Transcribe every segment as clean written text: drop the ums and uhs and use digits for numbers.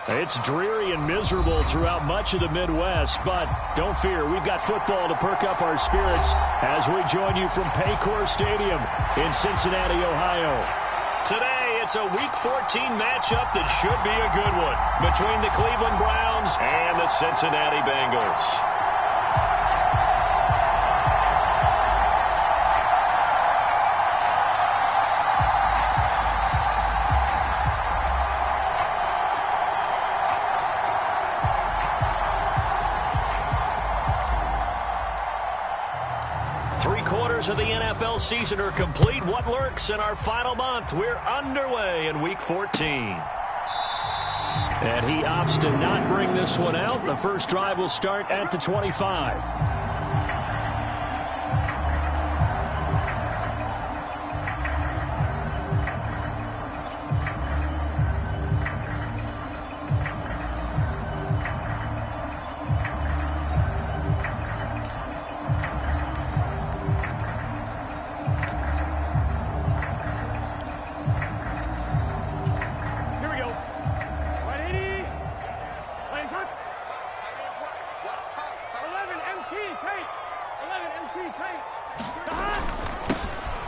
It's dreary and miserable throughout much of the Midwest, but don't fear, we've got football to perk up our spirits as we join you from Paycor Stadium in Cincinnati, Ohio. Today, it's a Week 14 matchup that should be a good one between the Cleveland Browns and the Cincinnati Bengals. 3/4 of the NFL season are complete. What lurks in our final month? We're underway in Week 14. And he opts to not bring this one out. The first drive will start at the 25.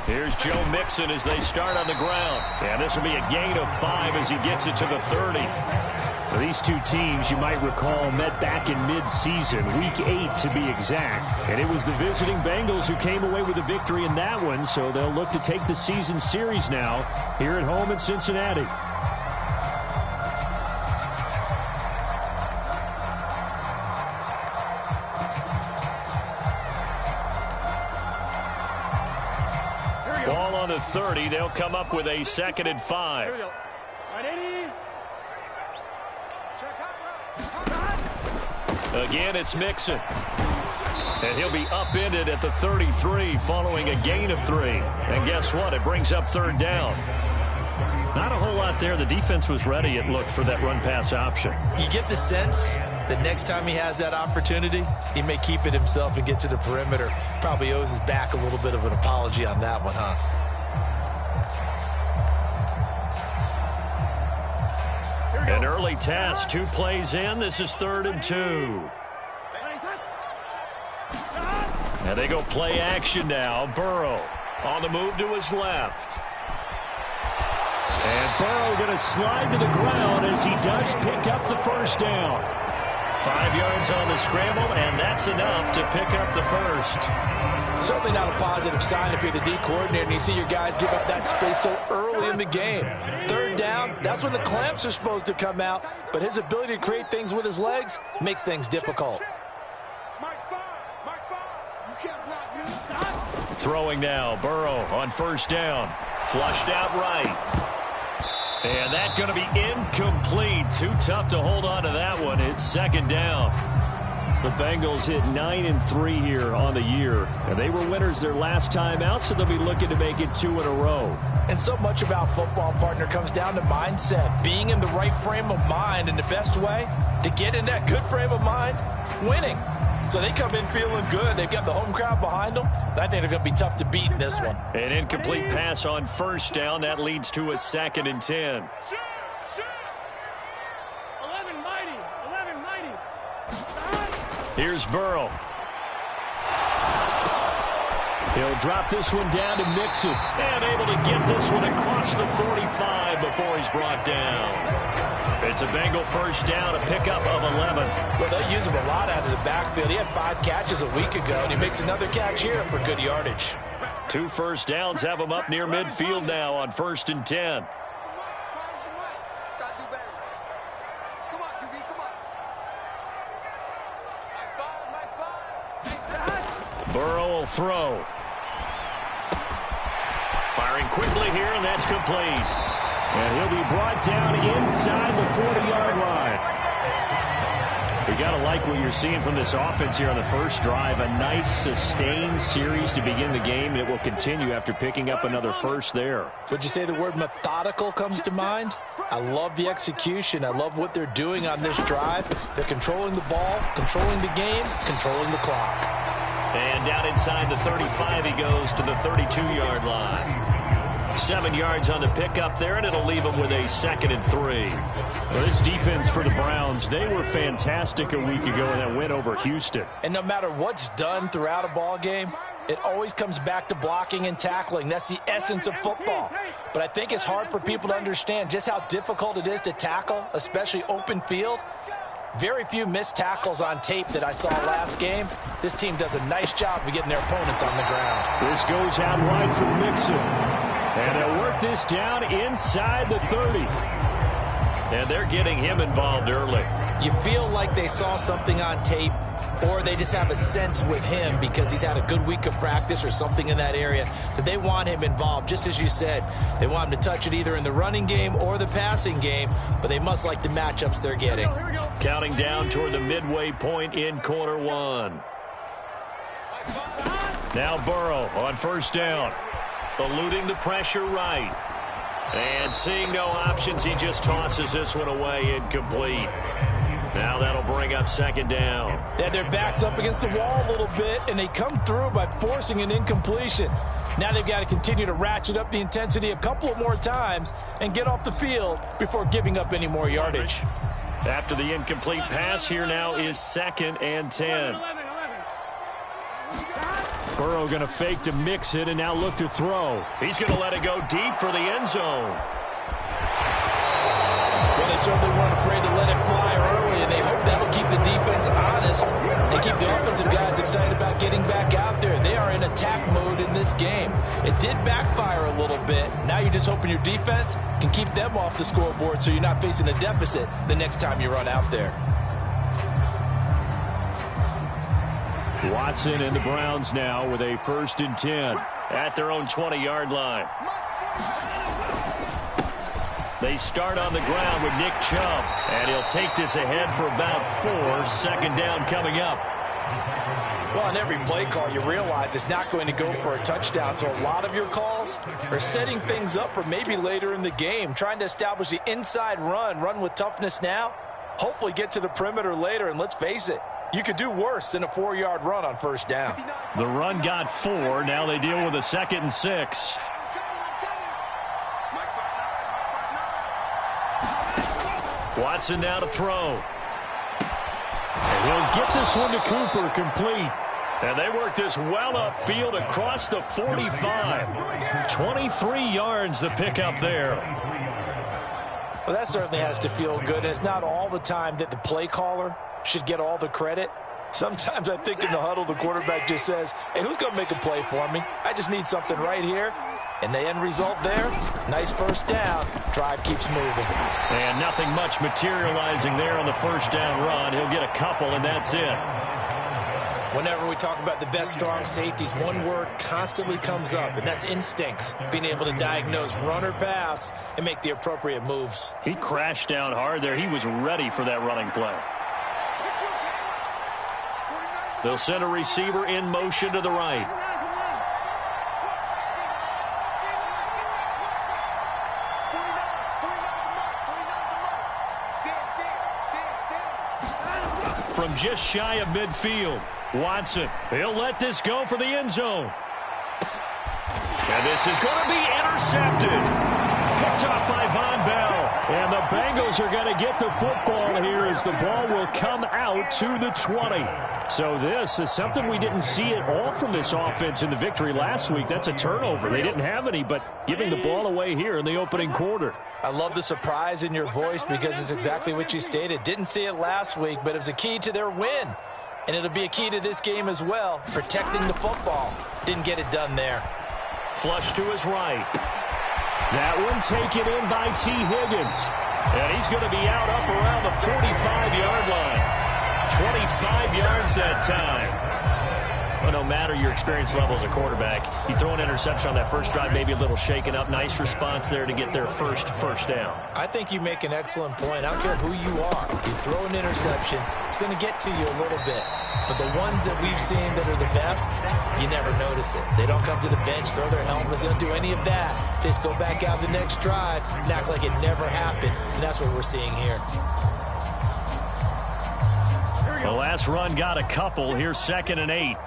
Here's Joe Mixon as they start on the ground. And this will be a gain of 5 as he gets it to the 30. Now, these two teams, you might recall, met back in mid-season, Week 8 to be exact. And it was the visiting Bengals who came away with a victory in that one, so they'll look to take the season series now here at home in Cincinnati. Ball on the 30. They'll come up with a 2nd and 5. Here we go. Again, it's Mixon. And he'll be upended at the 33 following a gain of 3. And guess what? It brings up 3rd down. Not a whole lot there. The defense was ready, it looked, for that run-pass option. You get the sense that next time he has that opportunity, he may keep it himself and get to the perimeter. Probably owes his back a little bit of an apology on that one, huh? An early test, 2 plays in. This is 3rd and 2. And they go play action now. Burrow on the move to his left. And Burrow going to slide to the ground as he does pick up the 1st down. 5 yards on the scramble, and that's enough to pick up the 1st. Certainly not a positive sign if you're the D coordinator and you see your guys give up that space so early in the game. 3rd down, that's when the clamps are supposed to come out, but his ability to create things with his legs makes things difficult. Throwing now, Burrow on 1st down. Flushed out right. And that's going to be incomplete. Too tough to hold on to that one. It's 2nd down. The Bengals hit 9-3 here on the year. And they were winners their last time out, so they'll be looking to make it 2 in a row. And so much about football, partner, comes down to mindset. Being in the right frame of mind, and the best way to get in that good frame of mind, winning. So they come in feeling good. They've got the home crowd behind them. I think they're going to be tough to beat in this one. An incomplete pass on 1st down. That leads to a 2nd and 10. 11 mighty. Here's Burrow. He'll drop this one down to Mixon. And able to get this one across the 45 before he's brought down. It's a Bengal 1st down, a pickup of 11. Well, they'll use him a lot out of the backfield. He had 5 catches a week ago, and he makes another catch here for good yardage. 2 1st downs have him up near midfield now on 1st and 10. Burrow will throw. Firing quickly here, and that's complete. And he'll be brought down inside the 40-yard line. We got to like what you're seeing from this offense here on the first drive. A nice, sustained series to begin the game. It will continue after picking up another 1st there. Would you say the word methodical comes to mind? I love the execution. I love what they're doing on this drive. They're controlling the ball, controlling the game, controlling the clock. And down inside the 35 he goes to the 32-yard line. 7 yards on the pickup there, and it'll leave them with a 2nd and 3. Well, this defense for the Browns, they were fantastic a week ago in that win over Houston. And no matter what's done throughout a ball game, it always comes back to blocking and tackling. That's the essence of football. But I think it's hard for people to understand just how difficult it is to tackle, especially open field. Very few missed tackles on tape that I saw last game. This team does a nice job of getting their opponents on the ground. This goes out wide for Mixon. And they'll work this down inside the 30. And they're getting him involved early. You feel like they saw something on tape, or they just have a sense with him because he's had a good week of practice or something in that area that they want him involved. Just as you said, they want him to touch it either in the running game or the passing game, but they must like the matchups they're getting. Counting down toward the midway point in quarter 1. Now Burrow on first down. Eluding the pressure right. And seeing no options, he just tosses this one away, incomplete. Now that'll bring up 2nd down. Yeah, their back's up against the wall a little bit, and they come through by forcing an incompletion. Now they've got to continue to ratchet up the intensity a couple of more times and get off the field before giving up any more yardage. After the incomplete pass, here now is 2nd and 10. Burrow going to fake to mix it and now look to throw. He's going to let it go deep for the end zone. Well, they certainly weren't afraid to let it fly early, and they hope that'll keep the defense honest and keep the offensive guys excited about getting back out there. They are in attack mode in this game. It did backfire a little bit. Now you're just hoping your defense can keep them off the scoreboard so you're not facing a deficit the next time you run out there. Watson and the Browns now with a 1st and 10 at their own 20-yard line. They start on the ground with Nick Chubb, and he'll take this ahead for about 4. 2nd down coming up. Well, on every play call, you realize it's not going to go for a touchdown, so a lot of your calls are setting things up for maybe later in the game, trying to establish the inside run with toughness now, hopefully get to the perimeter later, and let's face it, you could do worse than a 4-yard run on first down. The run got 4. Now they deal with a 2nd and 6. Watson now to throw. And he'll get this one to Cooper, complete. And they work this well upfield across the 45. 23 yards the pickup there. Well, that certainly has to feel good. And it's not all the time that the play caller should get all the credit. Sometimes I think in the huddle, the quarterback just says, hey, who's going to make a play for me? I just need something right here. And the end result there, nice first down. Drive keeps moving. And nothing much materializing there on the first down run. He'll get a couple, and that's it. Whenever we talk about the best strong safeties, one word constantly comes up, and that's instincts. Being able to diagnose run or pass and make the appropriate moves. He crashed down hard there. He was ready for that running play. They'll send a receiver in motion to the right. From just shy of midfield, Watson, he'll let this go for the end zone. And this is going to be intercepted. Picked off by Von Bell. And the Bengals are going to get the football here as the ball will come out to the 20. So this is something we didn't see at all from this offense in the victory last week. That's a turnover. They didn't have any, but giving the ball away here in the opening quarter. I love the surprise in your voice because it's exactly what you stated. Didn't see it last week, but it was a key to their win. And it'll be a key to this game as well, protecting the football. Didn't get it done there. Flush to his right. That one taken in by T. Higgins. And he's going to be out up around the 45-yard line. 25 yards that time. Well, no matter your experience level as a quarterback, you throw an interception on that first drive, maybe a little shaken up. Nice response there to get their first down. I think you make an excellent point. I don't care who you are. You throw an interception, it's going to get to you a little bit. But the ones that we've seen that are the best, you never notice it. They don't come to the bench, throw their helmets, they don't do any of that. They just go back out the next drive and act like it never happened. And that's what we're seeing here. The last run got a couple. Here's 2nd and 8.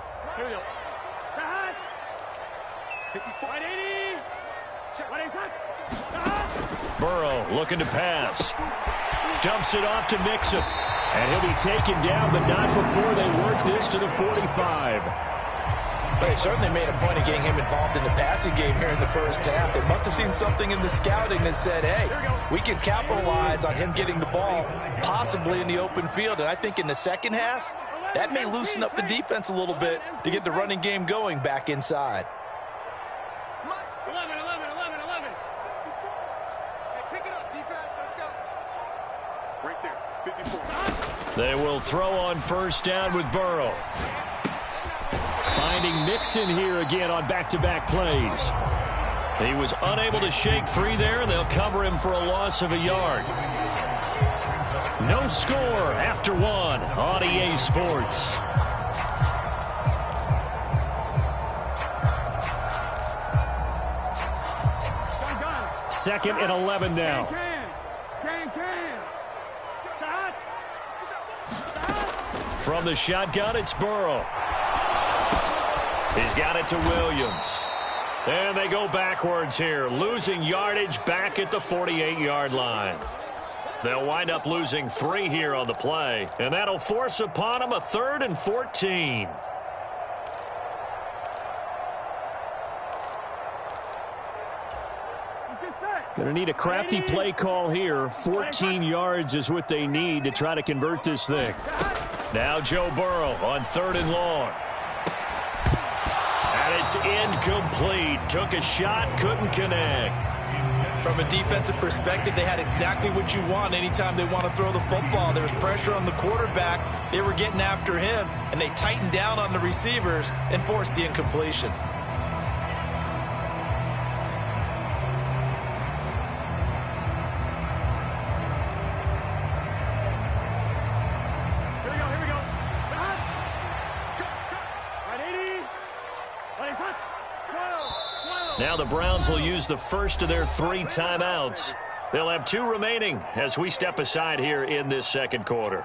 Burrow looking to pass. Dumps it off to Mixon. And he'll be taken down, but not before they work this to the 45. They certainly made a point of getting him involved in the passing game here in the first half. They must have seen something in the scouting that said, hey, we can capitalize on him getting the ball possibly in the open field. And I think in the second half, that may loosen up the defense a little bit to get the running game going back inside. 11. Hey, pick it up, defense. Let's go. Right there, 54. They will throw on first down with Burrow. Finding Mixon here again on back-to-back plays. He was unable to shake free there, and they'll cover him for a loss of a yard. No score after one on EA Sports. Second and 11 now. From the shotgun, it's Burrow. He's got it to Williams. And they go backwards here, losing yardage back at the 48-yard line. They'll wind up losing 3 here on the play, and that'll force upon them a 3rd and 14. Going to need a crafty play call here. 14 yards is what they need to try to convert this thing. Now Joe Burrow on 3rd and long. And it's incomplete. Took a shot, couldn't connect. From a defensive perspective, they had exactly what you want anytime they want to throw the football. There was pressure on the quarterback. They were getting after him, and they tightened down on the receivers and forced the incompletion. Now the Browns will use the first of their 3 timeouts. They'll have 2 remaining as we step aside here in this second quarter.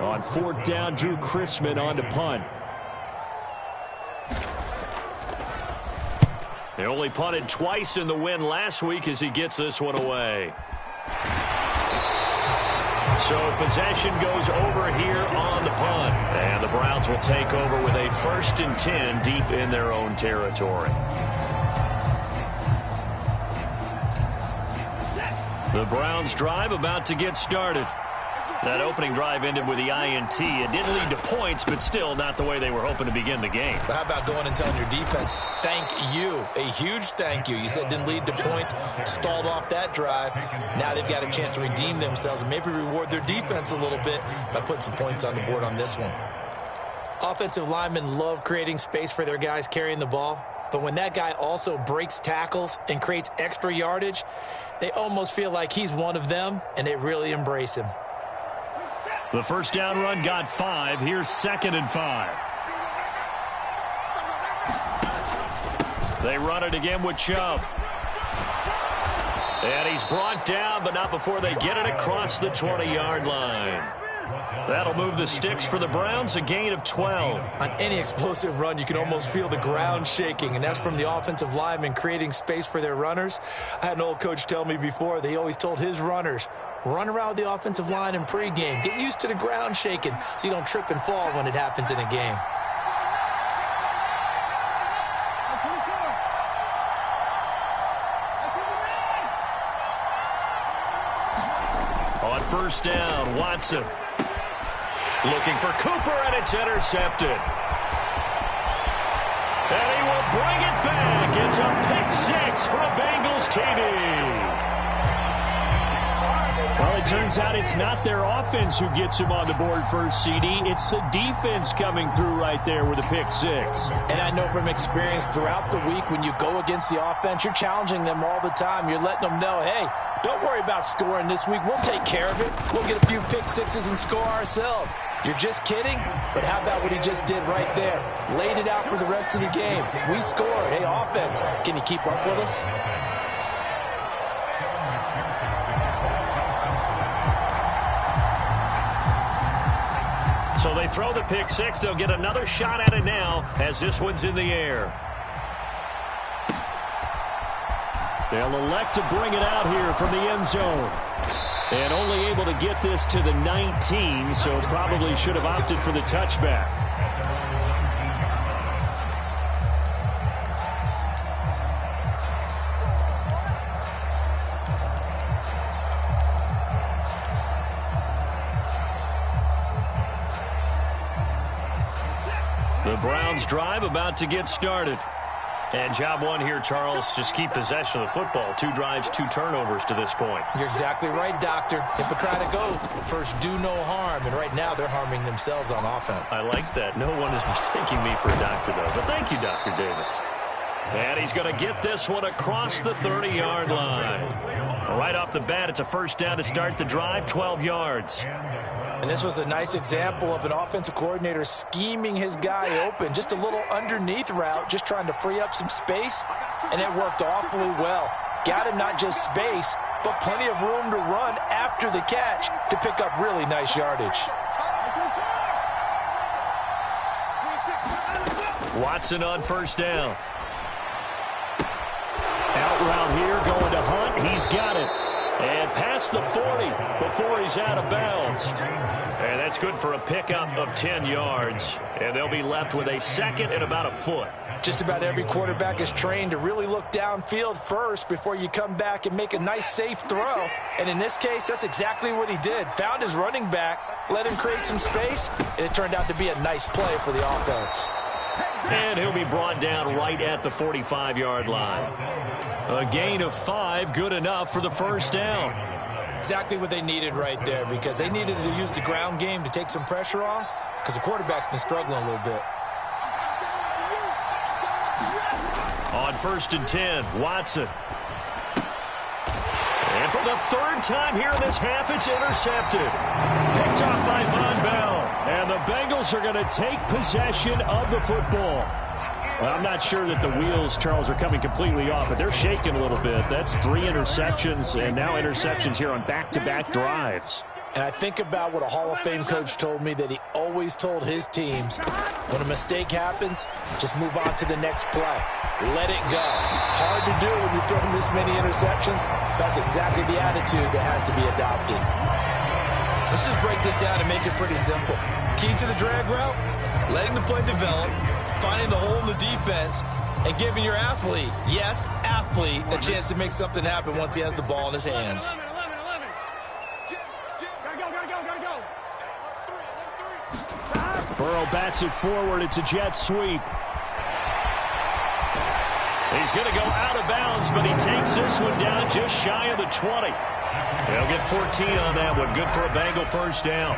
On 4th down, Drew Chrisman on to punt. They only punted twice in the win last week as he gets this one away. So possession goes over here on the punt. And the Browns will take over with a 1st and 10 deep in their own territory. The Browns drive about to get started. That opening drive ended with the INT. It didn't lead to points, but still not the way they were hoping to begin the game. But how about going and telling your defense, thank you, a huge thank you. You said didn't lead to points, stalled off that drive. Now they've got a chance to redeem themselves and maybe reward their defense a little bit by putting some points on the board on this one. Offensive linemen love creating space for their guys carrying the ball, but when that guy also breaks tackles and creates extra yardage, they almost feel like he's one of them, and they really embrace him. The first down run got 5. Here's 2nd and 5. They run it again with Chubb. And he's brought down, but not before they get it across the 20-yard line. That'll move the sticks for the Browns, a gain of 12. On any explosive run, you can almost feel the ground shaking, and that's from the offensive linemen creating space for their runners. I had an old coach tell me before, they always told his runners, run around the offensive line in pregame. Get used to the ground shaking so you don't trip and fall when it happens in a game. On first down, Watson. Looking for Cooper, and it's intercepted. And he will bring it back. It's a pick-6 from Bengals TV. Well, it turns out it's not their offense who gets him on the board first, CD. It's the defense coming through right there with a pick-6. And I know from experience throughout the week, when you go against the offense, you're challenging them all the time. You're letting them know, hey, don't worry about scoring this week. We'll take care of it. We'll get a few pick-6s and score ourselves. You're just kidding? But how about what he just did right there? Laid it out for the rest of the game. We scored. Hey, offense, can you keep up with us? So they throw the pick-6. They'll get another shot at it now as this one's in the air. They'll elect to bring it out here from the end zone. And only able to get this to the 19, so probably should have opted for the touchback. The Browns drive about to get started. And job one here, Charles, just keep possession of the football. 2 drives, 2 turnovers to this point. You're exactly right, Doctor. Hippocratic oath. First, do no harm. And right now, they're harming themselves on offense. I like that. No one is mistaking me for a doctor, though. But thank you, Dr. Davis. And he's going to get this one across the 30-yard line. Right off the bat, it's a first down to start the drive, 12 yards. And this was a nice example of an offensive coordinator scheming his guy open. Just a little underneath route, just trying to free up some space, and it worked awfully well. Got him not just space, but plenty of room to run after the catch to pick up really nice yardage. Watson on first down. Out route here, going to Hunt. He's got it. And past the 40 before he's out of bounds. And that's good for a pickup of 10 yards. And they'll be left with a second and about a foot. Just about every quarterback is trained to really look downfield first before you come back and make a nice, safe throw. And in this case, that's exactly what he did. Found his running back, let him create some space, and it turned out to be a nice play for the offense. And he'll be brought down right at the 45-yard line. A gain of 5, good enough for the first down. Exactly what they needed right there, because they needed to use the ground game to take some pressure off, because the quarterback's been struggling a little bit. On first and 10, Watson. And for the 3rd time here in this half, it's intercepted. Picked off by Von Bell. And the Bengals are going to take possession of the football. Well, I'm not sure that the wheels, Charles, are coming completely off, but they're shaking a little bit. That's 3 interceptions, and now interceptions here on back-to-back drives. And I think about what a Hall of Fame coach told me that he always told his teams, when a mistake happens, just move on to the next play. Let it go. Hard to do when you're throwing this many interceptions. That's exactly the attitude that has to be adopted. Let's just break this down and make it pretty simple. Key to the drag route, letting the play develop, finding the hole in the defense, and giving your athlete, yes, athlete, a chance to make something happen once he has the ball in his hands. Burrow bats it forward. It's a jet sweep. He's going to go out of bounds, but he takes this one down just shy of the 20. They'll get 14 on that one. Good for a Bengal first down.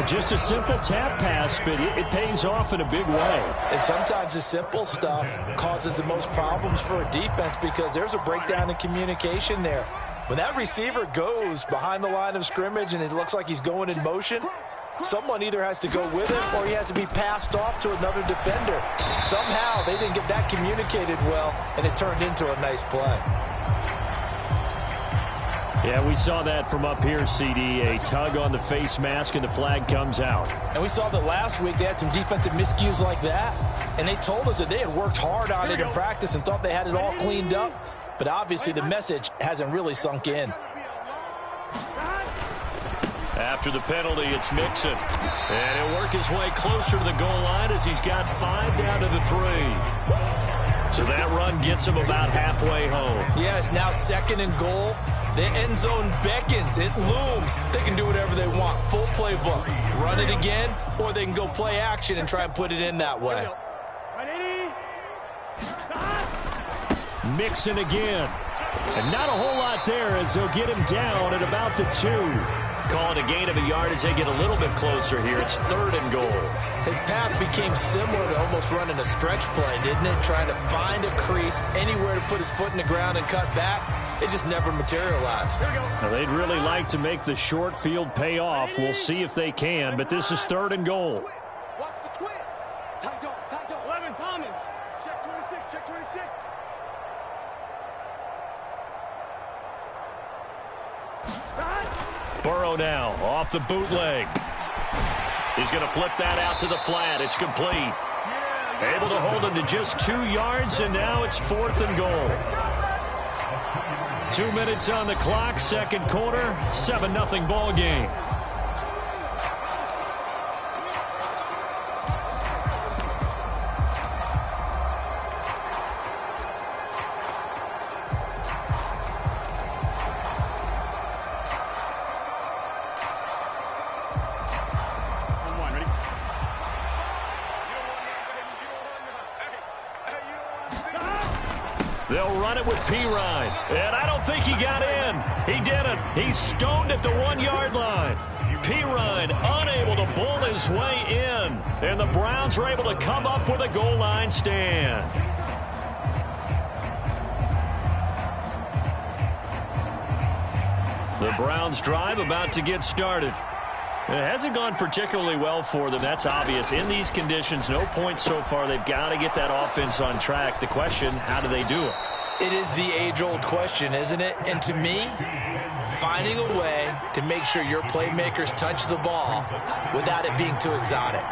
Just a simple tap pass, but it pays off in a big way. And sometimes the simple stuff causes the most problems for a defense because there's a breakdown in communication there. When that receiver goes behind the line of scrimmage and it looks like he's going in motion, someone either has to go with him or he has to be passed off to another defender. Somehow they didn't get that communicated well, and it turned into a nice play. Yeah, we saw that from up here, CD. A tug on the face mask, and the flag comes out. And we saw that last week they had some defensive miscues like that, and they told us that they had worked hard on it in practice and thought they had it all cleaned up. But obviously the message hasn't really sunk in. After the penalty, it's Mixon. And he'll work his way closer to the goal line as he's got 5 down to the 3. So that run gets him about halfway home. Yeah, it's now 2nd and goal. The end zone beckons. It looms. They can do whatever they want. Full playbook. Run it again, or they can go play action and try and put it in that way. Mixon again. And not a whole lot there as they'll get him down at about the 2. Call it a gain of a yard as they get a little bit closer here. It's 3rd and goal. His path became similar to almost running a stretch play, didn't it? Trying to find a crease, anywhere to put his foot in the ground and cut back. It just never materialized. Now, they'd really like to make the short field pay off. We'll see if they can, but this is 3rd and goal. Watch the twins. Tight dog, tight dog. 11, Thomas. Check 26, check 26. Burrow now off the bootleg. He's going to flip that out to the flat. It's complete. Able to hold him to just 2 yards, and now it's 4th and goal. 2 minutes on the clock, 2nd quarter, 7-0 ball game. They'll run it with Pirine, and I don't think he got in. He didn't. He's stoned at the 1-yard line. Pirine unable to bull his way in, and the Browns are able to come up with a goal line stand. The Browns drive about to get started. It hasn't gone particularly well for them. That's obvious. In these conditions, no points so far. They've got to get that offense on track. The question, how do they do it? It is the age-old question, isn't it? And to me, finding a way to make sure your playmakers touch the ball without it being too exotic.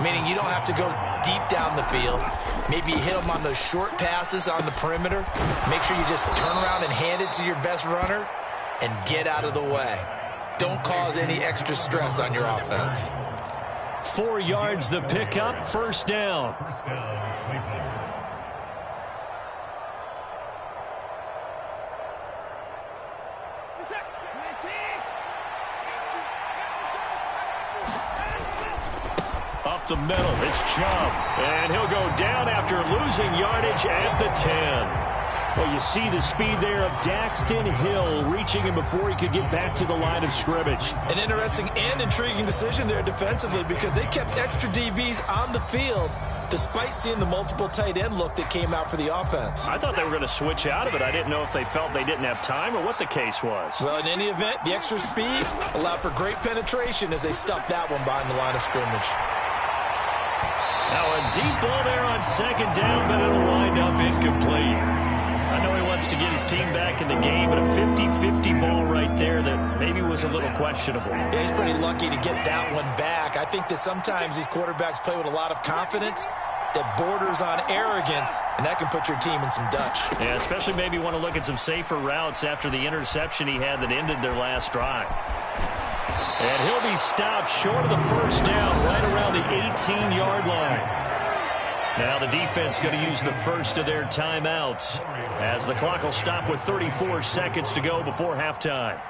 Meaning you don't have to go deep down the field. Maybe you hit them on those short passes on the perimeter. Make sure you just turn around and hand it to your best runner and get out of the way. Don't cause any extra stress on your offense. 4 yards the pickup, 1st down. Up the middle, it's Chubb. And he'll go down after losing yardage at the 10. Well, you see the speed there of Daxton Hill reaching him before he could get back to the line of scrimmage. An interesting and intriguing decision there defensively because they kept extra DBs on the field despite seeing the multiple tight end look that came out for the offense. I thought they were going to switch out of it. I didn't know if they felt they didn't have time or what the case was. Well, in any event, the extra speed allowed for great penetration as they stuffed that one behind the line of scrimmage. Now a deep ball there on 2nd down, but it'll wind up incomplete. I know he wants to get his team back in the game, but a 50-50 ball right there that maybe was a little questionable. Yeah, he's pretty lucky to get that one back. I think that sometimes these quarterbacks play with a lot of confidence that borders on arrogance, and that can put your team in some Dutch. Yeah, especially maybe want to look at some safer routes after the interception he had that ended their last drive. And he'll be stopped short of the 1st down right around the 18-yard line. Now the defense going to use the first of their timeouts as the clock will stop with 34 seconds to go before halftime.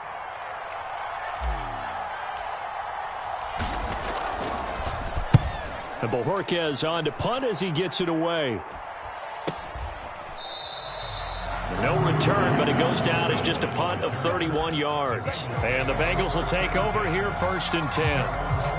And Bojorquez on to punt as he gets it away. No return, but it goes down as just a punt of 31 yards. And the Bengals will take over here 1st and 10.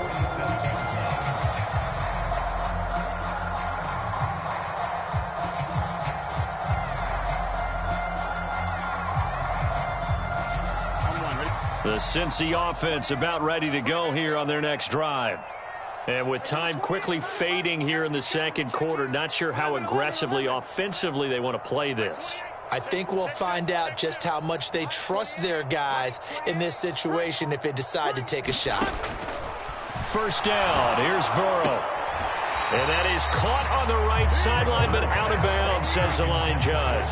The Cincy offense about ready to go here on their next drive. And with time quickly fading here in the 2nd quarter, not sure how aggressively, offensively they want to play this. I think we'll find out just how much they trust their guys in this situation if they decide to take a shot. First down. Here's Burrow. And that is caught on the right sideline, but out of bounds, says the line judge.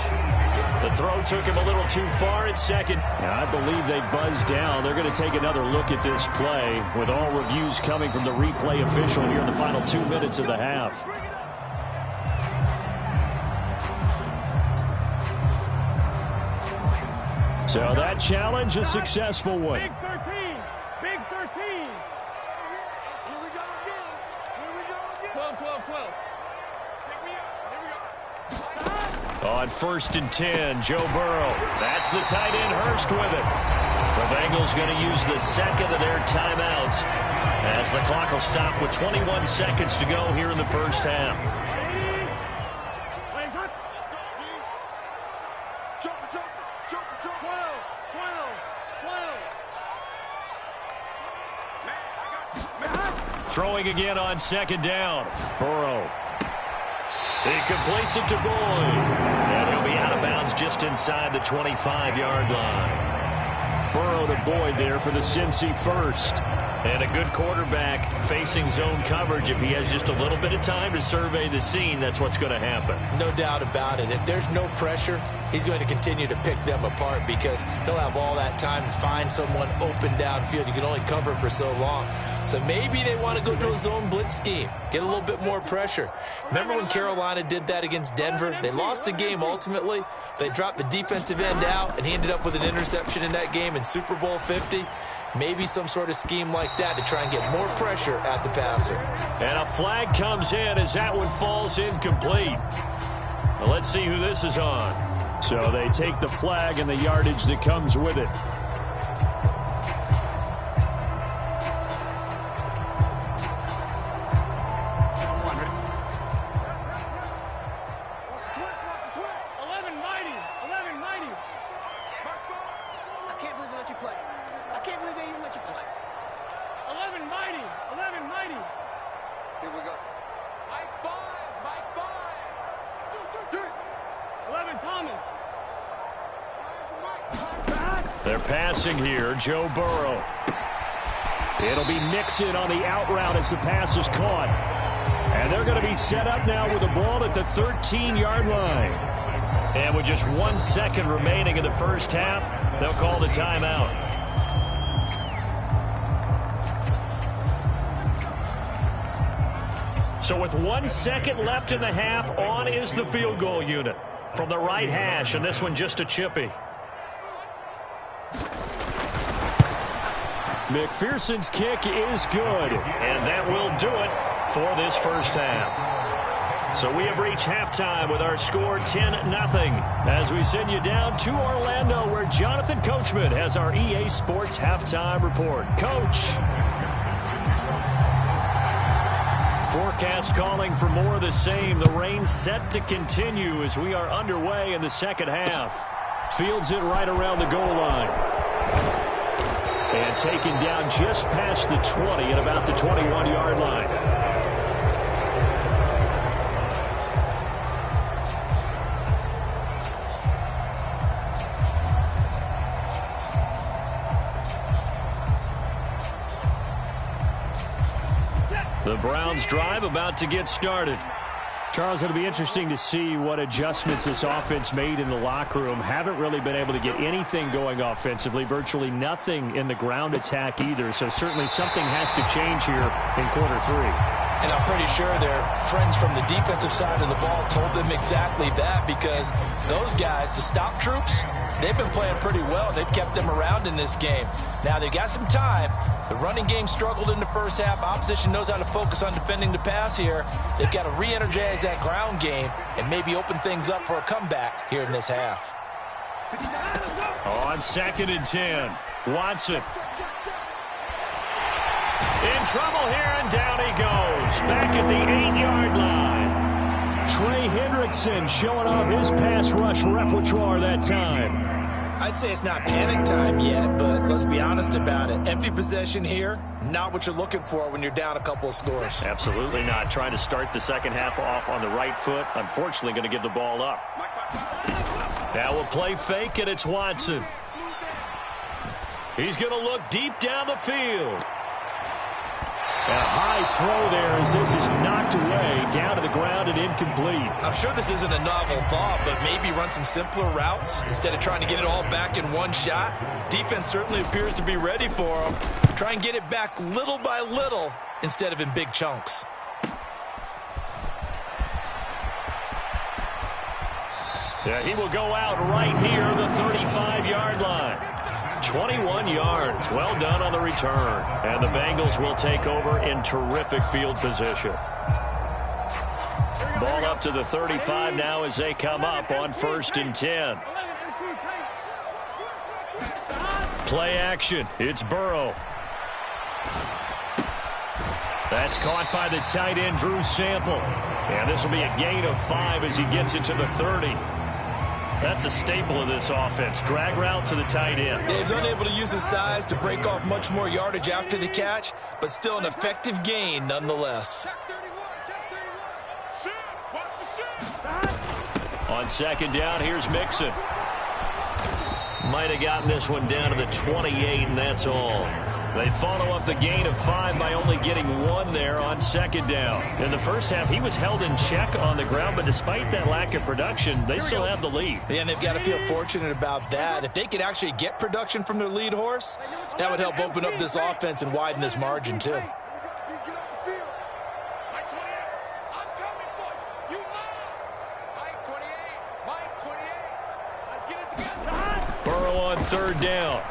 The throw took him a little too far at second. And I believe they buzzed down. They're going to take another look at this play with all reviews coming from the replay official here in the final 2 minutes of the half. So that challenge, a successful one. Big 13. Big 13. Here we go again. Here we go again. 12, 12, 12. Pick me up. Here we go. On 1st and 10, Joe Burrow. That's the tight end, Hurst, with it. The Bengals going to use the second of their timeouts as the clock will stop with 21 seconds to go here in the first half. Throwing again on 2nd down. Burrow. He completes it to Boyd. And he'll be out of bounds just inside the 25-yard line. Burrow to Boyd there for the Cincy first. And a good quarterback facing zone coverage. If he has just a little bit of time to survey the scene, that's what's going to happen. No doubt about it. If there's no pressure, he's going to continue to pick them apart because he'll have all that time to find someone open downfield. You can only cover for so long. So maybe they want to go to a zone blitz scheme, get a little bit more pressure. Remember when Carolina did that against Denver? They lost the game ultimately. They dropped the defensive end out, and he ended up with an interception in that game in Super Bowl 50. Maybe some sort of scheme like that to try and get more pressure at the passer. And a flag comes in as that one falls incomplete. Well, let's see who this is on. So they take the flag and the yardage that comes with it. They're passing here, Joe Burrow. It'll be Mixon on the out route as the pass is caught. And they're going to be set up now with the ball at the 13-yard line. And with just 1 second remaining in the first half, they'll call the timeout. So with 1 second left in the half, on is the field goal unit from the right hash, and this one just a chippy. McPherson's kick is good, and that will do it for this first half. So we have reached halftime with our score 10-0 as we send you down to Orlando where Jonathan Coachman has our EA Sports halftime report. Coach. Forecast calling for more of the same. The rain set to continue as we are underway in the second half. Fields it right around the goal line. And taken down just past the 20 at about the 21-yard line. The Browns drive about to get started. Charles, it'll be interesting to see what adjustments this offense made in the locker room. Haven't really been able to get anything going offensively, virtually nothing in the ground attack either. So certainly something has to change here in quarter 3. And I'm pretty sure their friends from the defensive side of the ball told them exactly that because those guys, the stop troops, they've been playing pretty well. They've kept them around in this game. Now they've got some time. The running game struggled in the first half. Opposition knows how to focus on defending the pass here. They've got to re-energize that ground game and maybe open things up for a comeback here in this half. On 2nd and 10, Watson. In trouble here, and down he goes. Back at the 8-yard line. Trey Hendrickson showing off his pass rush repertoire that time. I'd say it's not panic time yet, but let's be honest about it. Empty possession here, not what you're looking for when you're down a couple of scores. Absolutely not. Trying to start the second half off on the right foot. Unfortunately, going to give the ball up. Now we'll play fake, and it's Watson. He's going to look deep down the field. And a high throw there as this is knocked away, down to the ground and incomplete. I'm sure this isn't a novel thought, but maybe run some simpler routes instead of trying to get it all back in one shot. Defense certainly appears to be ready for him. Try and get it back little by little instead of in big chunks. Yeah, he will go out right near the 35-yard line. 21 yards. Well done on the return. And the Bengals will take over in terrific field position. Ball up to the 35 now as they come up on 1st and 10. Play action. It's Burrow. That's caught by the tight end, Drew Sample. And this will be a gain of 5 as he gets it to the 30. That's a staple of this offense. Drag route to the tight end. He's unable to use his size to break off much more yardage after the catch, but still an effective gain nonetheless. On 2nd down, here's Mixon. Might have gotten this one down to the 28, and that's all. They follow up the gain of 5 by only getting 1 there on 2nd down. In the first half, he was held in check on the ground, but despite that lack of production, they still have the lead. Yeah, and they've got to feel fortunate about that. If they could actually get production from their lead horse, that would help open up this offense and widen this margin, too. Burrow on 3rd down.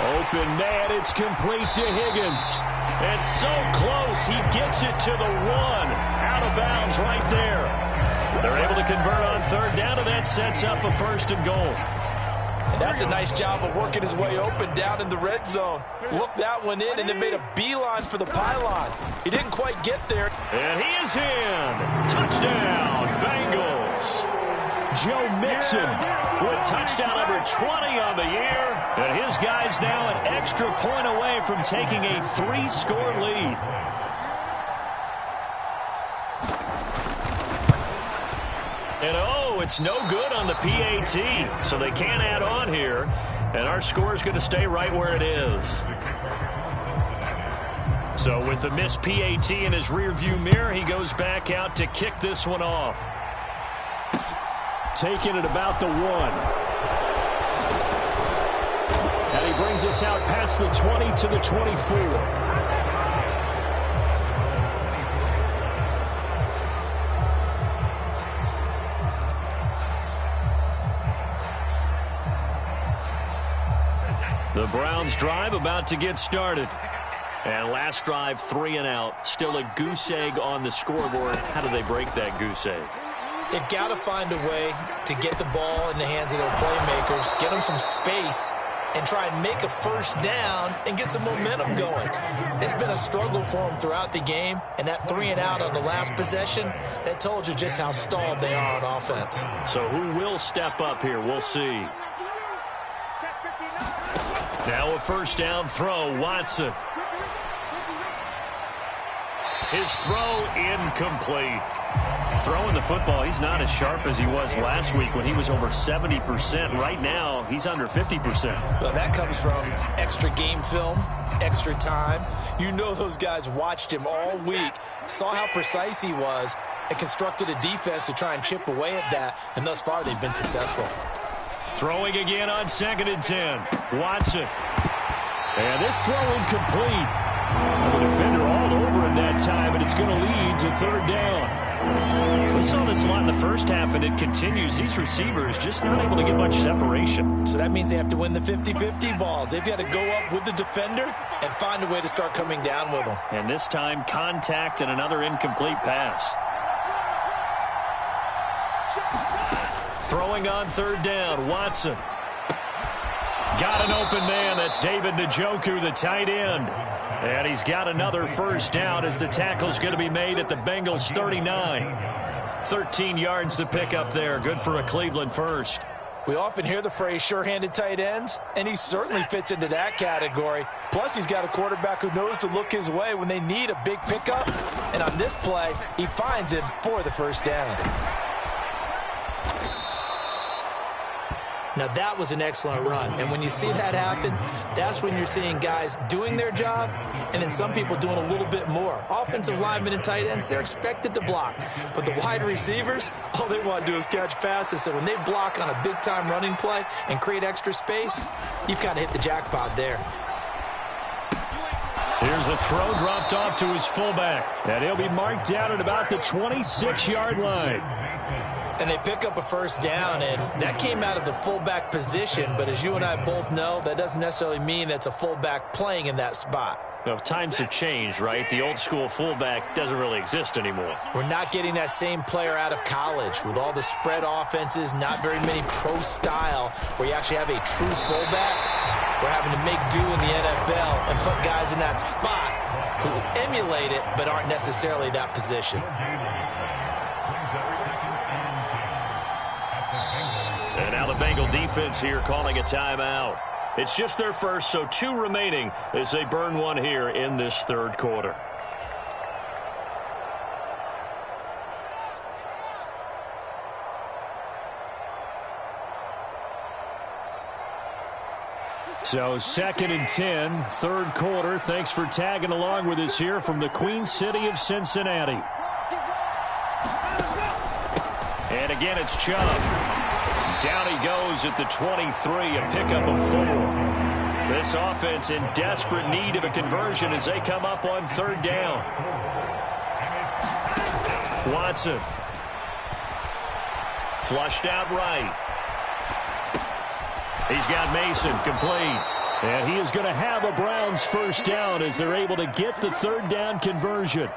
Open man, it's complete to Higgins. It's so close, he gets it to the 1. Out of bounds right there. They're able to convert on 3rd down, and that sets up a 1st and goal. And that's a nice job of working his way open down in the red zone. Looked that one in and then made a beeline for the pylon. He didn't quite get there. And he is in. Touchdown, Bengals. Joe Mixon with touchdown number 20 on the year. And his guys now an extra point away from taking a 3-score lead. And oh, it's no good on the PAT. So they can't add on here. And our score is going to stay right where it is. So with the missed PAT in his rearview mirror, he goes back out to kick this one off. Taking it about the 1. And he brings us out past the 20 to the 24. The Browns drive about to get started. And last drive, 3 and out. Still a goose egg on the scoreboard. How do they break that goose egg? They've got to find a way to get the ball in the hands of their playmakers, get them some space, and try and make a 1st down and get some momentum going. It's been a struggle for them throughout the game, and that 3 and out on the last possession, that told you just how stalled they are on offense. So who will step up here? We'll see. Now a 1st down throw, Watson. His throw incomplete. Throwing the football, he's not as sharp as he was last week when he was over 70%. Right now, he's under 50%. Well, that comes from extra game film, extra time. You know those guys watched him all week, saw how precise he was, and constructed a defense to try and chip away at that, and thus far they've been successful. Throwing again on 2nd and 10. Watson. And this throw incomplete. The defender all over him that time, and it's going to lead to 3rd down. We saw this a lot in the first half, and it continues. These receivers just not able to get much separation. So that means they have to win the 50-50 balls. They've got to go up with the defender and find a way to start coming down with them. And this time, contact and another incomplete pass. Throwing on 3rd down, Watson. Got an open man. That's David Njoku, the tight end. And he's got another 1st down as the tackle's going to be made at the Bengals 39. 13 yards to pick up there. Good for a Cleveland 1st. We often hear the phrase sure-handed tight ends, and he certainly fits into that category. Plus, he's got a quarterback who knows to look his way when they need a big pickup. And on this play, he finds him for the 1st down. Now, that was an excellent run. And when you see that happen, that's when you're seeing guys doing their job and then some people doing a little bit more. Offensive linemen and tight ends, they're expected to block. But the wide receivers, all they want to do is catch passes. So when they block on a big-time running play and create extra space, you've kind of hit the jackpot there. Here's a throw dropped off to his fullback. And he'll be marked down at about the 26-yard line. And they pick up a first down, and that came out of the fullback position. But as you and I both know, that doesn't necessarily mean that's a fullback playing in that spot. Well, times have changed, right? The old-school fullback doesn't really exist anymore. We're not getting that same player out of college with all the spread offenses, not very many pro style where you actually have a true fullback. We're having to make do in the NFL and put guys in that spot who emulate it but aren't necessarily that position. And now the Bengal defense here calling a timeout. It's just their first, so 2 remaining as they burn one here in this third quarter. So 2nd and 10, third quarter. Thanks for tagging along with us here from the Queen City of Cincinnati. And again, it's Chubb. Down he goes at the 23, a pickup of 4. This offense in desperate need of a conversion as they come up on third down. Watson. Flushed out right. He's got Mason complete. And he is going to have a Browns first down as they're able to get the third down conversion.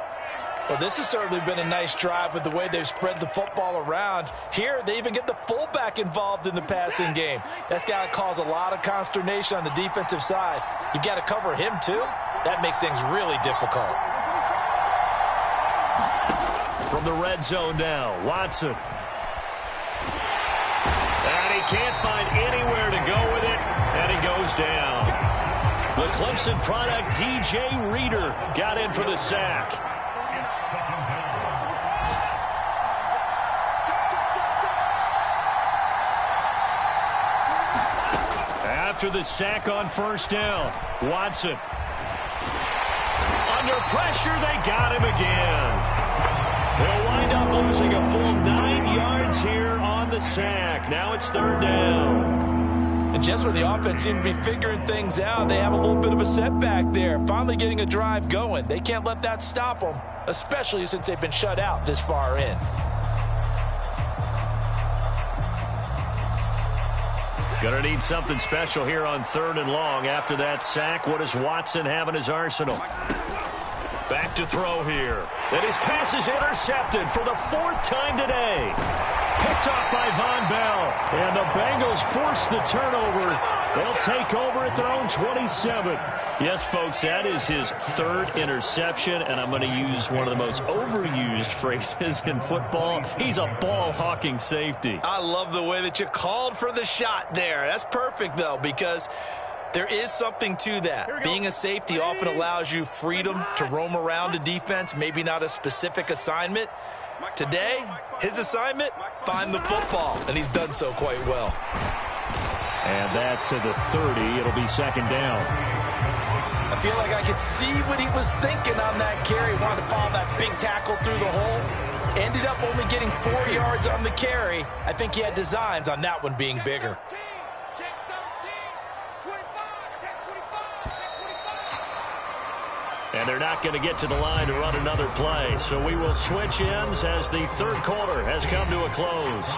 Well, this has certainly been a nice drive with the way they've spread the football around. Here, they even get the fullback involved in the passing game. That's got to cause a lot of consternation on the defensive side. You've got to cover him, too. That makes things really difficult. From the red zone now, Watson. And he can't find anywhere to go with it, and he goes down. The Clemson product, DJ Reader, got in for the sack. After the sack on first down, Watson. Under pressure, they got him again. They'll wind up losing a full 9 yards here on the sack. Now it's third down. And just when the offense seemed to be figuring things out, they have a little bit of a setback there. Finally getting a drive going. They can't let that stop them, especially since they've been shut out this far in. Going to need something special here on third and long after that sack. What does Watson have in his arsenal? Back to throw here. And his pass is intercepted for the 4th time today. Picked off by Von Bell. And the Bengals force the turnover. They'll take over at their own 27. Yes, folks, that is his 3rd interception, and I'm going to use one of the most overused phrases in football. He's a ball-hawking safety. I love the way that you called for the shot there. That's perfect, though, because there is something to that. Being a safety often allows you freedom to roam around a defense, maybe not a specific assignment. Today, his assignment, find the football, and he's done so quite well. And that to the 30. It'll be second down. I feel like I could see what he was thinking on that carry. Wanted to follow that big tackle through the hole. Ended up only getting 4 yards on the carry. I think he had designs on that one being bigger. And they're not going to get to the line to run another play. So we will switch ends as the third quarter has come to a close.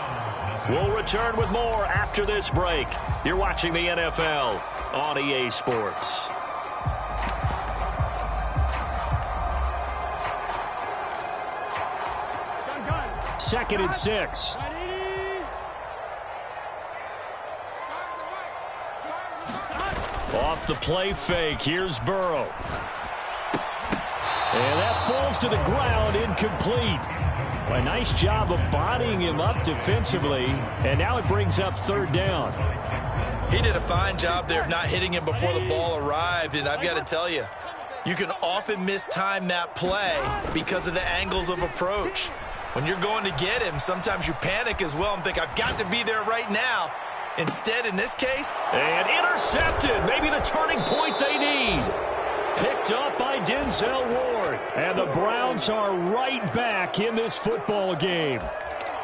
We'll return with more after this break. You're watching the NFL on EA Sports. Second and 6. Off the play fake. Here's Burrow. And that falls to the ground, incomplete. A nice job of bodying him up defensively, and now it brings up third down. He did a fine job there of not hitting him before the ball arrived, and I've got to tell you, you can often mistime that play because of the angles of approach. When you're going to get him, sometimes you panic as well and think, I've got to be there right now. Instead, in this case, and intercepted. Maybe the turning point they need. Picked up by Denzel Ward. And the Browns are right back in this football game.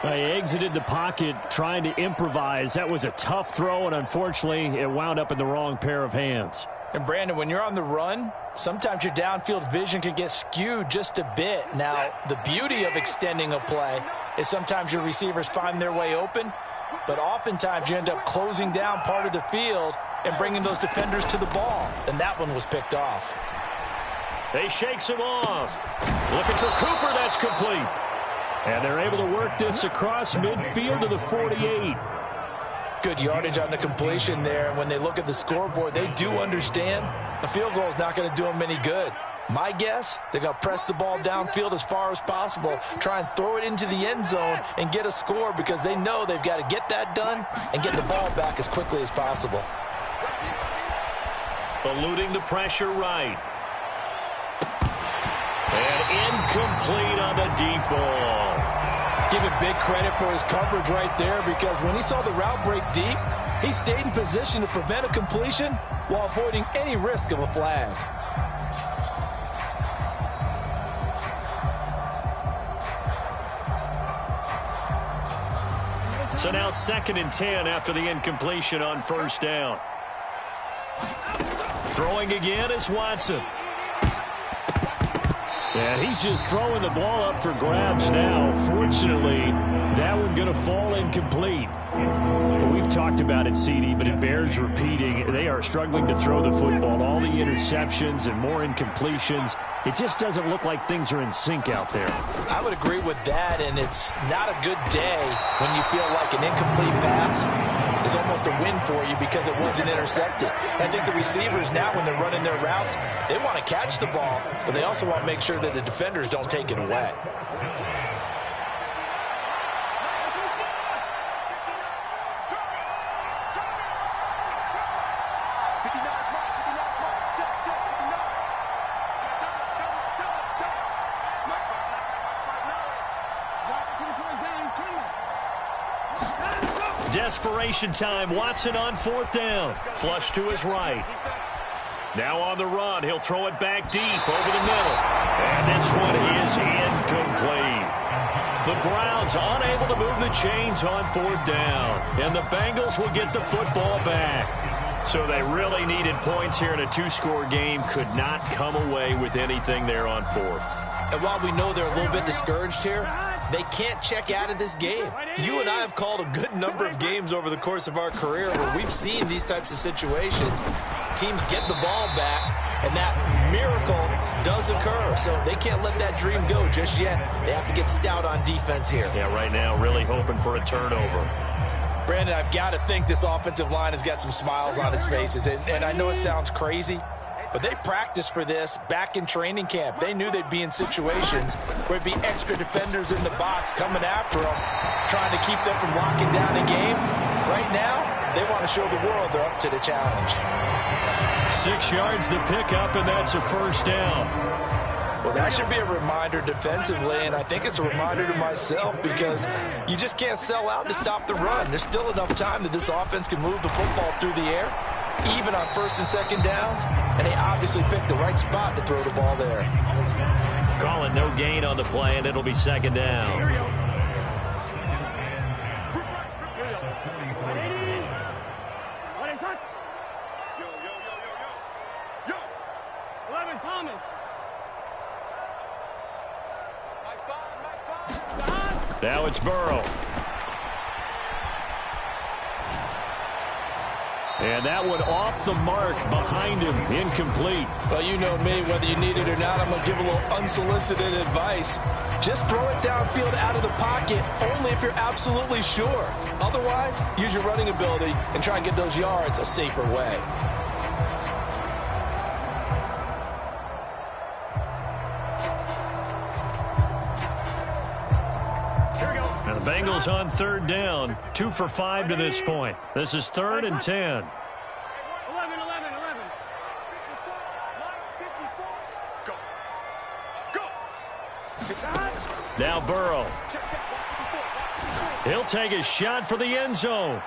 They exited the pocket trying to improvise. That was a tough throw, and unfortunately, it wound up in the wrong pair of hands. And, Brandon, when you're on the run, sometimes your downfield vision can get skewed just a bit. Now, the beauty of extending a play is sometimes your receivers find their way open, but oftentimes you end up closing down part of the field and bringing those defenders to the ball. And that one was picked off. They shakes him off. Looking for Cooper. That's complete. And they're able to work this across midfield to the 48. Good yardage on the completion there. And when they look at the scoreboard, they do understand the field goal is not going to do them any good. My guess, they're going to press the ball downfield as far as possible, try and throw it into the end zone and get a score because they know they've got to get that done and get the ball back as quickly as possible. Eluding the pressure right. And incomplete on the deep ball. Give him big credit for his coverage right there because when he saw the route break deep, he stayed in position to prevent a completion while avoiding any risk of a flag. So now 2nd and 10 after the incompletion on first down. Throwing again is Watson. And he's just throwing the ball up for grabs now. Fortunately, that one going to fall incomplete. We've talked about it, CD, but it bears repeating. They are struggling to throw the football. All the interceptions and more incompletions. It just doesn't look like things are in sync out there. I would agree with that, and it's not a good day when you feel like an incomplete pass is almost a win for you because it wasn't intercepted. I think the receivers now, when they're running their routes, they want to catch the ball, but they also want to make sure that the defenders don't take it away. Desperation time. Watson on 4th down. Flush to his right. Now on the run. He'll throw it back deep over the middle. And this one is incomplete. The Browns unable to move the chains on 4th down. And the Bengals will get the football back. So they really needed points here in a 2-score game. Could not come away with anything there on 4th. And while we know they're a little bit discouraged here, they can't check out of this game. You and I have called a good number of games over the course of our career where we've seen these types of situations. Teams get the ball back, and that miracle does occur. So they can't let that dream go just yet. They have to get stout on defense here. Yeah, right now really hoping for a turnover. Brandon, I've got to think this offensive line has got some smiles on its faces. And I know it sounds crazy, but they practiced for this back in training camp. They knew they'd be in situations where it'd be extra defenders in the box coming after them, trying to keep them from locking down a game. Right now, they want to show the world they're up to the challenge. 6 yards the pickup, and that's a first down. Well, that should be a reminder defensively, and I think it's a reminder to myself because you just can't sell out to stop the run. There's still enough time that this offense can move the football through the air, even on 1st and 2nd downs, and they obviously picked the right spot to throw the ball there. Calling no gain on the play, and it'll be 2nd down. Now it's Burrow. And that one off the mark behind him, incomplete. Well, you know me, whether you need it or not, I'm going to give a little unsolicited advice. Just throw it downfield out of the pocket, only if you're absolutely sure. Otherwise, use your running ability and try and get those yards a safer way. And the Bengals on 3rd down, 2 for 5 to this point. This is 3rd and 10. 11. Go. Now Burrow. He'll take a shot for the end zone.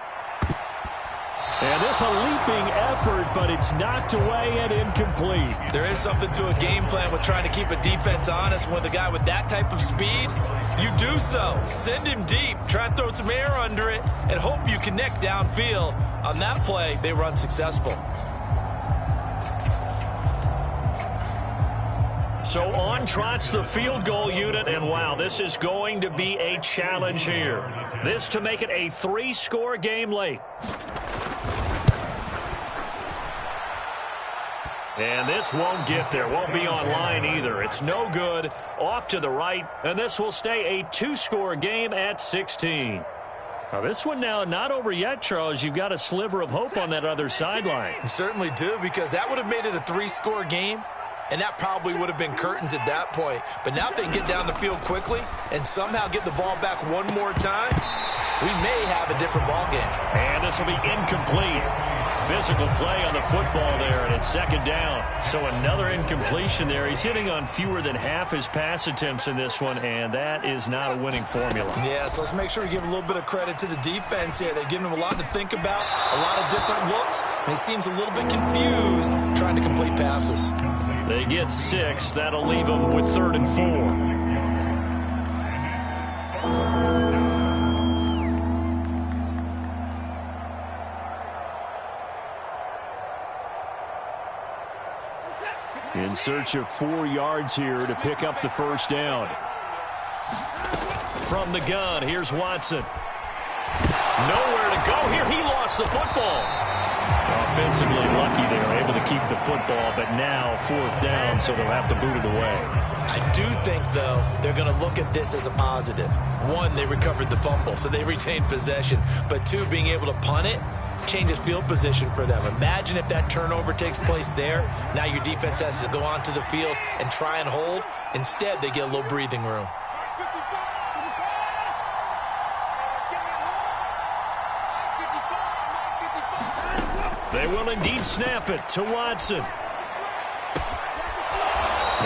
And this a leaping effort, but it's knocked away and incomplete. There is something to a game plan with trying to keep a defense honest. With a guy with that type of speed, you do so. Send him deep. Try and throw some air under it and hope you connect downfield. On that play, they were unsuccessful. So on trots the field goal unit, and wow, this is going to be a challenge here. This to make it a 3-score game late. And this won't get there, won't be online either. It's no good, off to the right, and this will stay a 2-score game at 16. Now this one now not over yet, Charles. You've got a sliver of hope on that other sideline. You certainly do, because that would have made it a 3-score game, and that probably would have been curtains at that point. But now if they can get down the field quickly and somehow get the ball back one more time, we may have a different ball game. And this will be incomplete. Physical play on the football there, and it's second down. So another incompletion there. He's hitting on fewer than half his pass attempts in this one, and that is not a winning formula. Yeah, so let's make sure we give a little bit of credit to the defense here. They're giving him a lot to think about, a lot of different looks, and he seems a little bit confused trying to complete passes. They get 6. That'll leave them with 3rd and 4. In search of 4 yards here to pick up the first down. From the gun, here's Watson. Nowhere to go here. He lost the football. Offensively lucky they were able to keep the football, but now 4th down, so they'll have to boot it away. I do think, though, they're going to look at this as a positive. 1, they recovered the fumble, so they retained possession. But 2, being able to punt it changes field position for them. Imagine if that turnover takes place there. Now your defense has to go onto the field and try and hold. Instead, they get a little breathing room. They will indeed snap it to Watson. And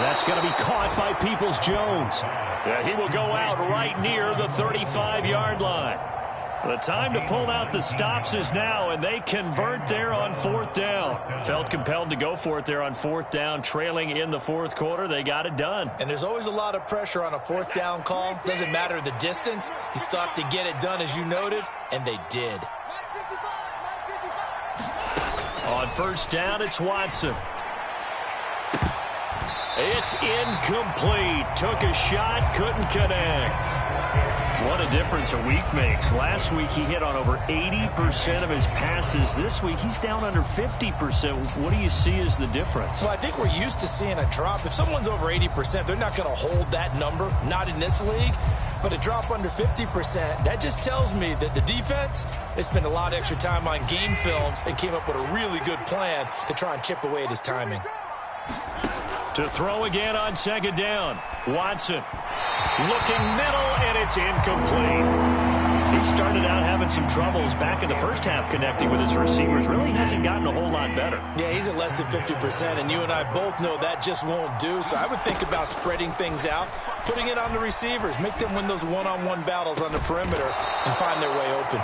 that's going to be caught by Peoples-Jones. Yeah, he will go out right near the 35-yard line. The time to pull out the stops is now, and they convert there on 4th down. Felt compelled to go for it there on 4th down, trailing in the 4th quarter. They got it done. And there's always a lot of pressure on a 4th down call. Doesn't matter the distance. You still have to get it done, as you noted, and they did. On 1st down, it's Watson. It's incomplete. Took a shot, couldn't connect. What a difference a week makes. Last week he hit on over 80% of his passes. This week he's down under 50%. What do you see as the difference? Well, I think we're used to seeing a drop. If someone's over 80%, they're not going to hold that number, not in this league. But a drop under 50%, that just tells me that the defense, they spent a lot of extra time on game films and came up with a really good plan to try and chip away at his timing. To throw again on 2nd down. Watson looking middle, and it's incomplete. He started out having some troubles back in the first half connecting with his receivers. Really hasn't gotten a whole lot better. Yeah, he's at less than 50%, and you and I both know that just won't do. So I would think about spreading things out, putting it on the receivers, make them win those one-on-one battles on the perimeter and find their way open.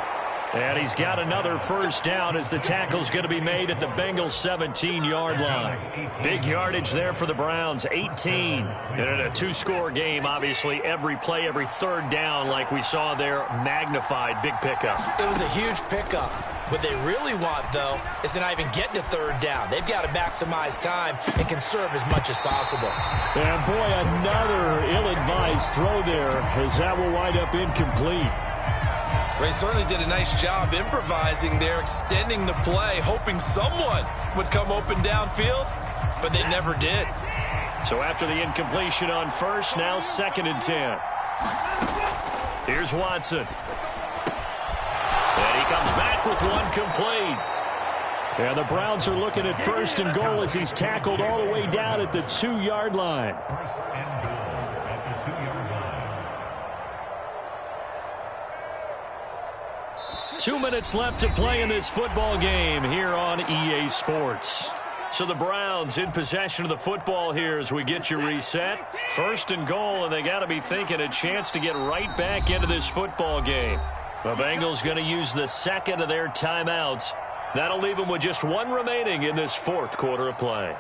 And he's got another 1st down as the tackle's going to be made at the Bengals' 17-yard line. Big yardage there for the Browns, 18. And in a 2-score game, obviously, every play, every 3rd down, like we saw there, magnified. Big pickup. It was a huge pickup. What they really want, though, is to not even get to 3rd down. They've got to maximize time and conserve as much as possible. And, boy, another ill-advised throw there as that will wind up incomplete. They certainly did a nice job improvising there, extending the play, hoping someone would come open downfield, but they never did. So after the incompletion on 1st, now 2nd and 10. Here's Watson. And he comes back with one complete. And the Browns are looking at 1st and goal as he's tackled all the way down at the 2-yard line. 2 minutes left to play in this football game here on EA Sports. So the Browns in possession of the football here as we get you reset. 1st and goal, and they got to be thinking a chance to get right back into this football game. The Bengals going to use the 2nd of their timeouts. That'll leave them with just 1 remaining in this 4th quarter of play.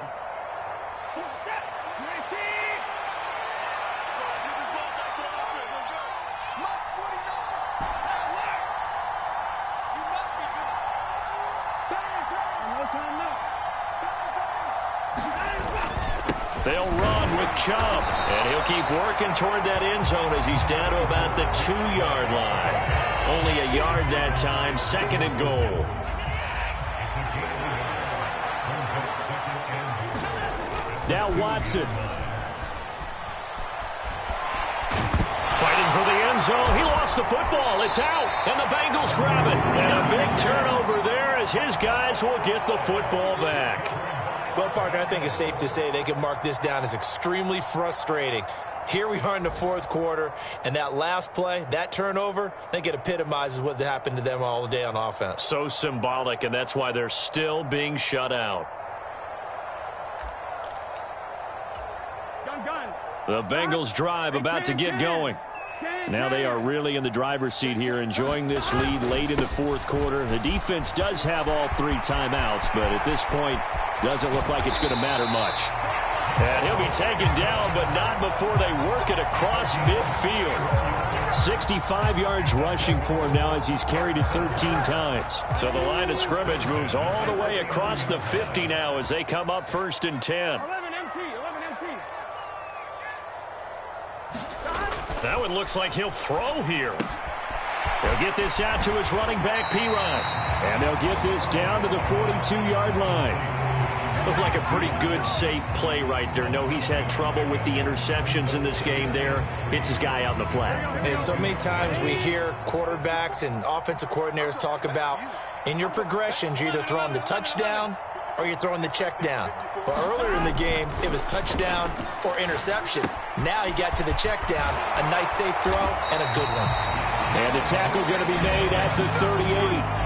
They'll run with Chubb, and he'll keep working toward that end zone as he's down to about the 2-yard line. Only a yard that time, 2nd and goal. Now Watson. Fighting for the end zone. He lost the football. It's out, and the Bengals grab it. And a big turnover there as his guys will get the football back. Well, partner, I think it's safe to say they can mark this down as extremely frustrating. Here we are in the 4th quarter, and that last play, that turnover, I think it epitomizes what happened to them all day on offense. So symbolic, and that's why they're still being shut out. The Bengals drive about to get going. Now they are really in the driver's seat here, enjoying this lead late in the 4th quarter. The defense does have all 3 timeouts, but at this point, doesn't look like it's going to matter much. And he'll be taken down, but not before they work it across midfield. 65 yards rushing for him now as he's carried it 13 times. So the line of scrimmage moves all the way across the 50 now as they come up 1st and 10. 11 MT. That one looks like he'll throw here. They'll get this out to his running back, Perine. And they'll get this down to the 42-yard line. Looked like a pretty good, safe play right there. No, he's had trouble with the interceptions in this game there. Hits his guy out in the flat. And so many times we hear quarterbacks and offensive coordinators talk about in your progressions, you're either throwing the touchdown or you're throwing the check down. But earlier in the game, it was touchdown or interception. Now he got to the check down, a nice safe throw, and a good one. And the tackle going to be made at the 38.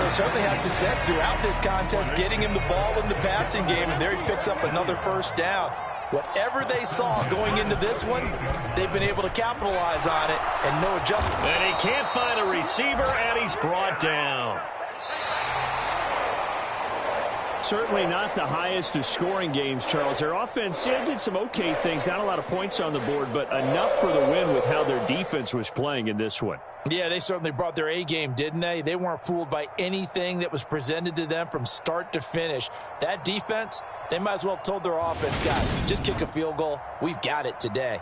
They certainly had success throughout this contest, getting him the ball in the passing game, and there he picks up another 1st down. Whatever they saw going into this one, they've been able to capitalize on it, and no adjustment. And he can't find a receiver, and he's brought down. Certainly not the highest of scoring games, Charles. Their offense did some okay things. Not a lot of points on the board, but enough for the win with how their defense was playing in this one. Yeah, they certainly brought their A game, didn't they? They weren't fooled by anything that was presented to them from start to finish. That defense, they might as well have told their offense, guys, just kick a field goal. We've got it today.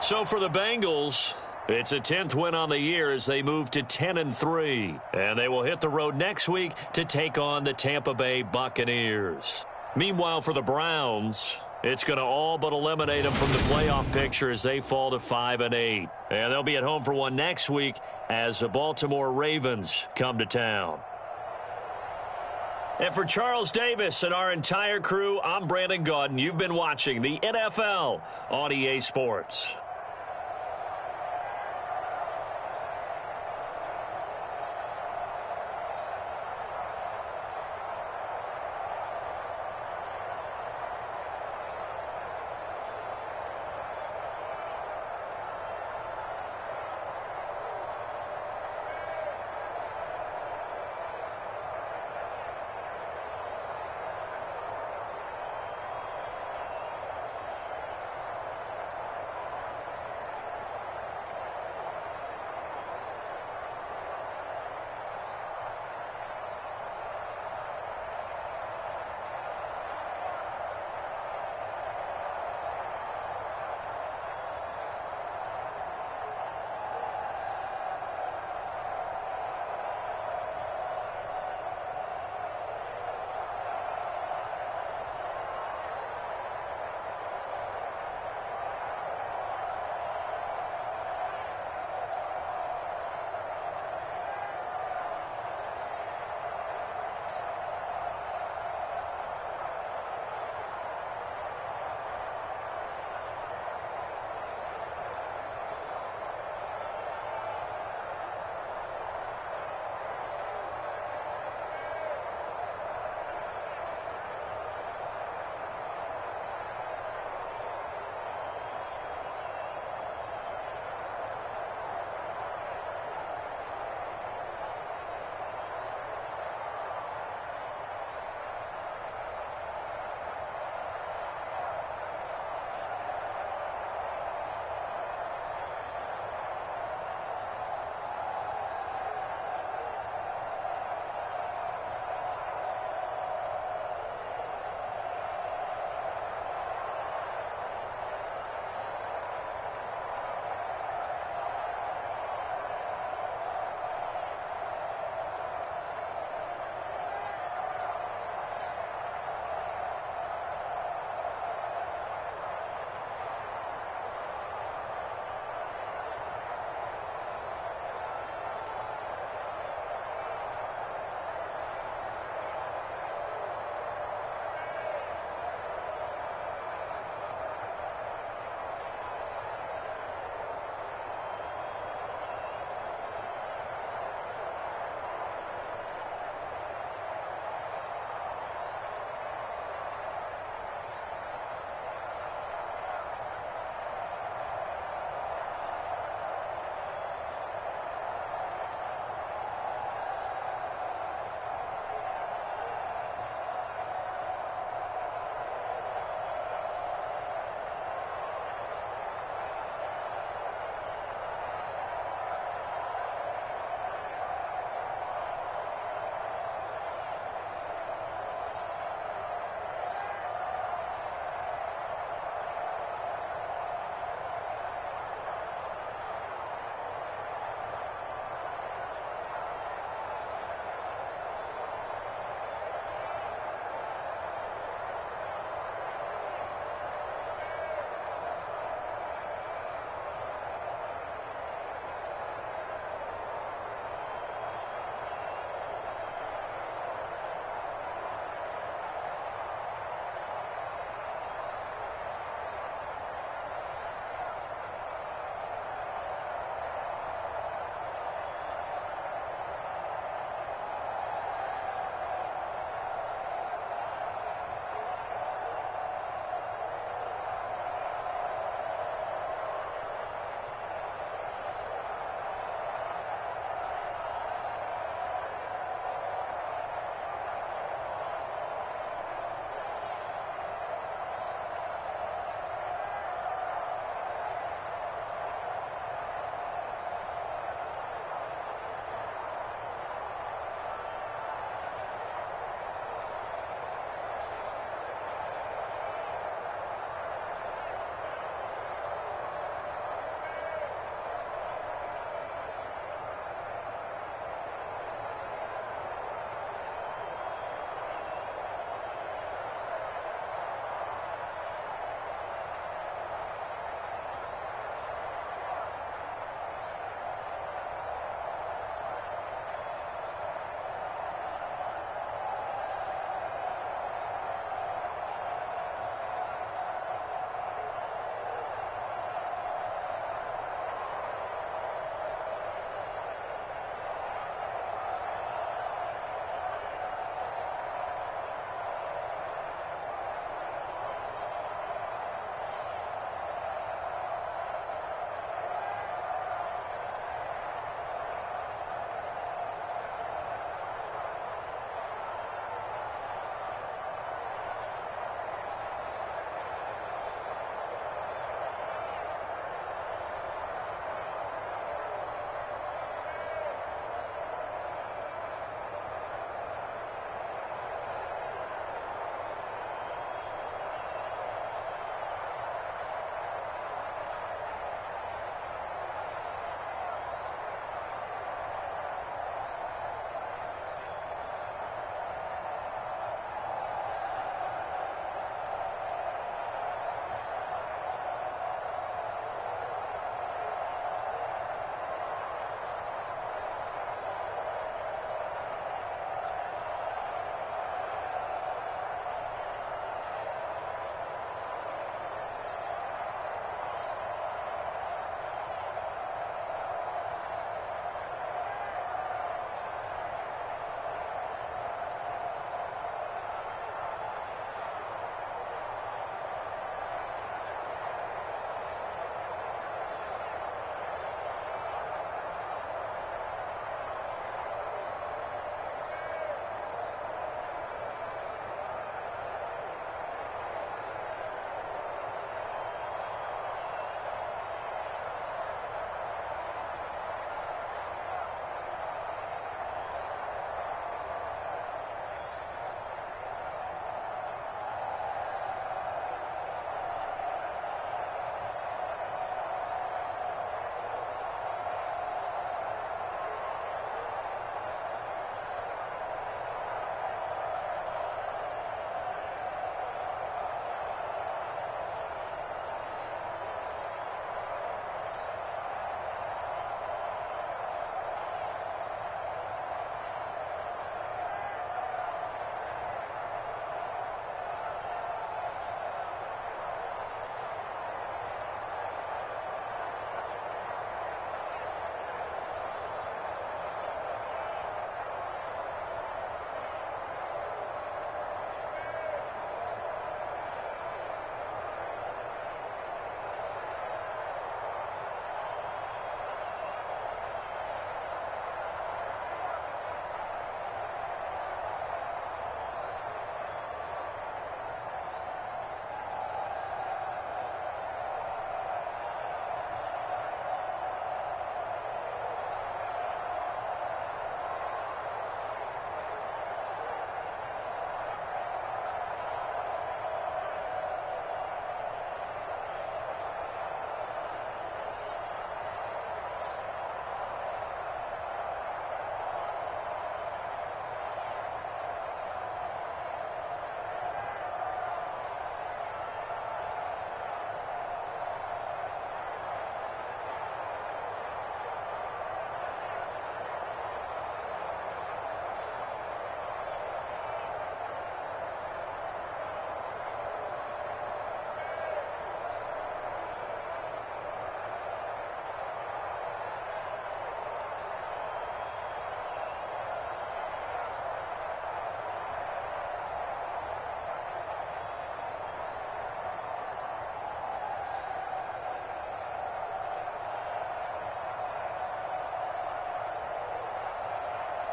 So for the Bengals, it's a 10th win on the year as they move to 10-3. And they will hit the road next week to take on the Tampa Bay Buccaneers. Meanwhile, for the Browns, it's going to all but eliminate them from the playoff picture as they fall to 5-8. And they'll be at home for one next week as the Baltimore Ravens come to town. And for Charles Davis and our entire crew, I'm Brandon Gaudin. You've been watching the NFL on EA Sports.